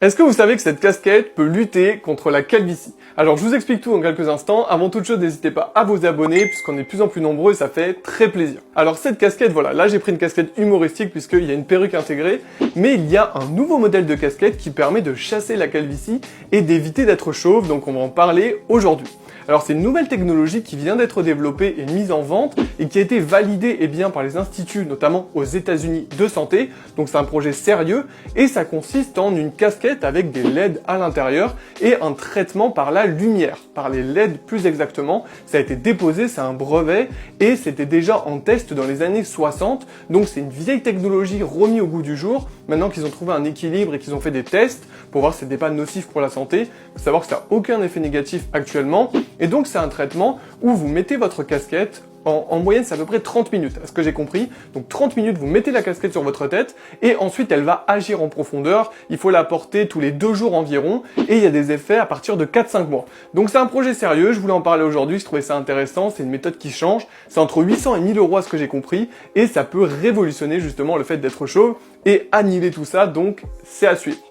Est-ce que vous savez que cette casquette peut lutter contre la calvitie? Alors je vous explique tout en quelques instants. Avant toute chose, n'hésitez pas à vous abonner puisqu'on est de plus en plus nombreux et ça fait très plaisir. Alors cette casquette, voilà, là j'ai pris une casquette humoristique puisqu'il y a une perruque intégrée, mais il y a un nouveau modèle de casquette qui permet de chasser la calvitie et d'éviter d'être chauve, donc on va en parler aujourd'hui. Alors c'est une nouvelle technologie qui vient d'être développée et mise en vente et qui a été validée par les instituts, notamment aux États-Unis, de santé. Donc c'est un projet sérieux et ça consiste en une casquette avec des LED à l'intérieur et un traitement par la lumière, par les LED plus exactement. Ça a été déposé, c'est un brevet et c'était déjà en test dans les années 60. Donc c'est une vieille technologie remise au goût du jour. Maintenant qu'ils ont trouvé un équilibre et qu'ils ont fait des tests pour voir si c'était pas nocif pour la santé, il faut savoir que ça n'a aucun effet négatif actuellement. Et donc c'est un traitement où vous mettez votre casquette, en moyenne c'est à peu près 30 minutes, à ce que j'ai compris. Donc 30 minutes, vous mettez la casquette sur votre tête et ensuite elle va agir en profondeur. Il faut la porter tous les 2 jours environ et il y a des effets à partir de 4-5 mois. Donc c'est un projet sérieux, je voulais en parler aujourd'hui, je trouvais ça intéressant, c'est une méthode qui change. C'est entre 800 et 1000 euros à ce que j'ai compris et ça peut révolutionner justement le fait d'être chauve et annihiler tout ça, donc c'est à suivre.